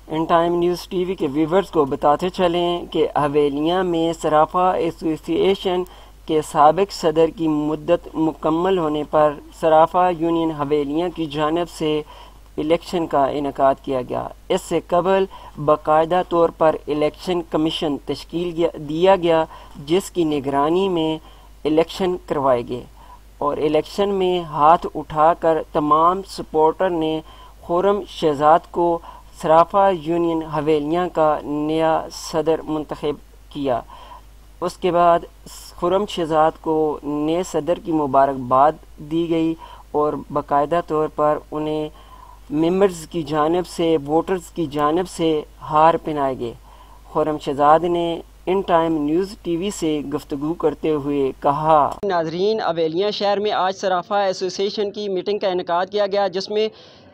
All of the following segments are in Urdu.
ان ٹائم نیوز ٹی وی کے ویورز کو بتاتے چلیں کہ حویلیاں میں صرافہ ایسوسی ایشن کے سابق صدر کی مدت مکمل ہونے پر صرافہ یونین حویلیاں کی جانب سے الیکشن کا انعقاد کیا گیا۔ اس سے قبل باقاعدہ طور پر الیکشن کمیشن تشکیل دیا گیا جس کی نگرانی میں الیکشن کروائے گئے، اور الیکشن میں ہاتھ اٹھا کر تمام سپورٹر نے خرم شہزاد کو صرافہ یونین حویلیاں کا نیا صدر منتخب کیا۔ اس کے بعد خرم شہزاد کو نئے صدر کی مبارکباد دی گئی اور باقاعدہ طور پر انہیں ممبرز کی جانب سے، ووٹرز کی جانب سے ہار پہنائے گئے۔ خرم شہزاد نے ان ٹائم نیوز ٹی وی سے گفتگو کرتے ہوئے کہا: ناظرین، حویلیاں شہر میں آج صرافہ ایسوسی ایشن کی میٹنگ کا انعقاد کیا گیا جس میں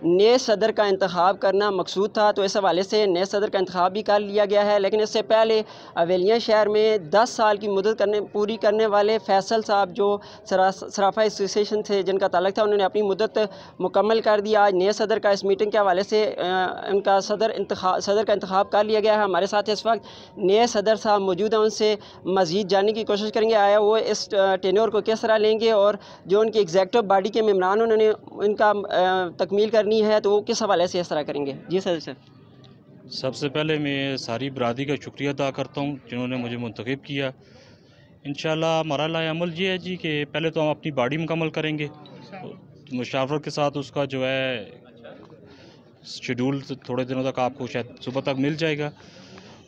نئے صدر کا انتخاب کرنا مقصود تھا، تو اس حوالے سے نئے صدر کا انتخاب بھی کر لیا گیا ہے۔ لیکن اس سے پہلے حویلیاں شہر میں 10 سال کی مدت پوری کرنے والے فیصل صاحب جو صرافہ ایسوسی ایشن سے جن کا تعلق تھا، انہوں نے اپنی مدت مکمل کر دی۔ آج نئے صدر کا اس میٹنگ کے حوالے سے ان کا صدر کا انتخاب کر لیا گیا ہے۔ ہمارے ساتھ اس وقت نئے صدر صاحب موجود ہیں، ان سے مزید جاننے کی کوشش کریں گے آیا وہ اس ٹینیور کو کس طرح لیں گے، اور جو ان کی ایگزیکٹو باڈی کے ممبران انہوں نے ان کا تکمیل کرنی ہے تو وہ کس حوالے سے اس طرح کریں گے۔ جی صدر صاحب، سب سے پہلے میں ساری برادری کا شکریہ ادا کرتا ہوں جنہوں نے مجھے منتخب کیا۔ انشاءاللہ ہمارا لائحہ عمل یہ ہے جی کہ پہلے تو ہم اپنی باڈی مکمل کریں گے، مشاورت کے ساتھ اس کا جو ہے شیڈول تھوڑے دنوں تک آپ کو شاید صبح تک مل جائے گا،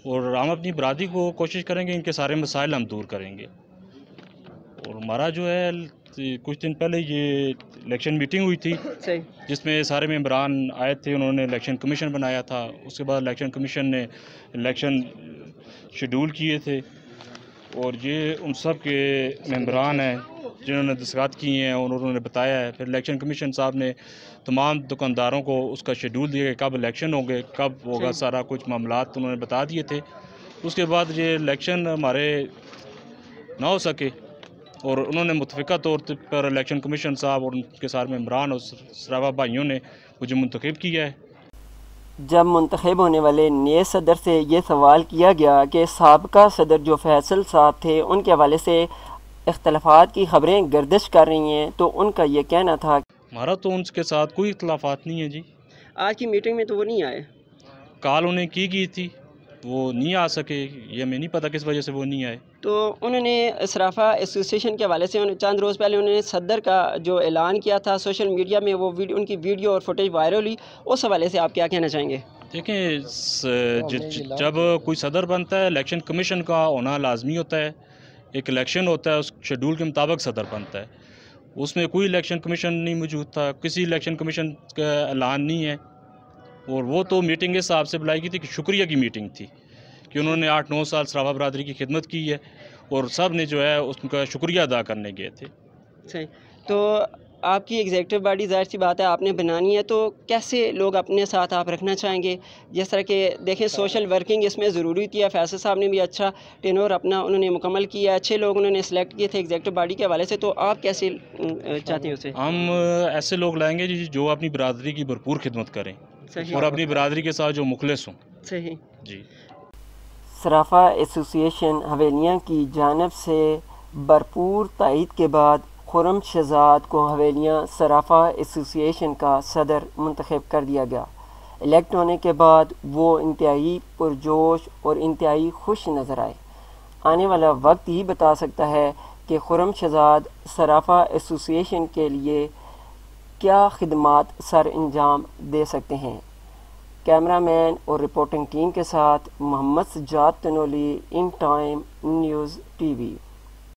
اور ہم اپنی برادری کو کوشش کریں گے ان کے سارے مسائل ہم دور کریں گے۔ اور ہمارا جو ہے کچھ دن پہلے یہ الیکشن میٹنگ ہوئی تھی جس میں سارے ممبران آئے تھے، انہوں نے الیکشن کمیشن بنایا تھا۔ اس کے بعد الیکشن کمیشن نے الیکشن شیڈول کیے تھے، اور یہ ان سب کے ممبران ہیں جنہوں نے دستخط کیے ہیں اور انہوں نے بتایا ہے۔ پھر الیکشن کمیشن صاحب نے تمام دکانداروں کو اس کا شیڈول دیا کہ کب الیکشن ہوگے، کب ہوگا، سارا کچھ معاملات انہوں نے بتا دیے تھے۔ اس کے بعد یہ الیکشن ہمارے نہ ہو سکے، اور انہوں نے متفقہ طور پر الیکشن کمیشن صاحب اور ان کے سارے ممبران اور صرافہ بھائیوں نے مجھے منتخب کیا ہے۔ جب منتخب ہونے والے نئے صدر سے یہ سوال کیا گیا کہ سابقہ صدر جو فیصل صاحب تھے ان کے حوالے سے اختلافات کی خبریں گردش کر رہی ہیں، تو ان کا یہ کہنا تھا: ہمارا تو ان کے ساتھ کوئی اختلافات نہیں ہے جی۔ آج کی میٹنگ میں تو وہ نہیں آئے، کال انہیں کی گئی تھی، وہ نہیں آ سکے، یہ ہمیں نہیں پتہ کس وجہ سے وہ نہیں آئے۔ تو انہوں نے صرافہ ایسوسی ایشن کے حوالے سے چند روز پہلے انہوں نے صدر کا جو اعلان کیا تھا سوشل میڈیا میں، وہ ان کی ویڈیو اور فوٹیج وائرل ہوئی، اس حوالے سے آپ کیا کہنا چاہیں گے؟ دیکھیں، جب کوئی صدر بنتا ہے الیکشن کمیشن کا ہونا لازمی ہوتا ہے، ایک الیکشن ہوتا ہے، اس شیڈول کے مطابق صدر بنتا ہے۔ اس میں کوئی الیکشن کمیشن نہیں موجود تھا، کسی الیکشن کمیشن کا اعلان نہیں ہے، اور وہ تو میٹنگ اس حساب سے بلائی گئی تھی کہ شکریہ کی میٹنگ تھی کہ انہوں نے 8-9 سال صرافہ برادری کی خدمت کی ہے، اور سب نے جو ہے اس کا شکریہ ادا کرنے گئے تھے۔ صحیح۔ تو آپ کی ایگزیکٹو باڈی ظاہر سی بات ہے آپ نے بنانی ہے، تو کیسے لوگ اپنے ساتھ آپ رکھنا چاہیں گے؟ جس طرح کہ دیکھیں سوشل ورکنگ اس میں ضروری تھی، فیصل صاحب نے بھی اچھا ٹینور اپنا انہوں نے مکمل کیا، اچھے لوگ انہوں نے سلیکٹ کیے تھے ایگزیکٹو باڈی کے حوالے سے، تو آپ کیسے چاہتے ہیں اسے؟ ہم ایسے لوگ لائیں گے جو اپنی برادری کی بھرپور خدمت کریں اور اپنی برادری کے ساتھ جو مخلص ہوں۔ صحیح جی۔ صرافہ ایسوسی ایشن حویلیاں کی جانب سے بھرپور تائید کے بعد خرم شہزاد کو حویلیاں صرافہ ایسوسی ایشن کا صدر منتخب کر دیا گیا۔ الیکٹ ہونے کے بعد وہ انتہائی پرجوش اور انتہائی خوش نظر آئے۔ آنے والا وقت ہی بتا سکتا ہے کہ خرم شہزاد صرافہ ایسوسی ایشن کے لیے کیا خدمات سر انجام دے سکتے ہیں۔ کیمرہ مین اور رپورٹنگ ٹیم کے ساتھ محمد سجاد تنولی، ان ٹائم نیوز ٹی وی۔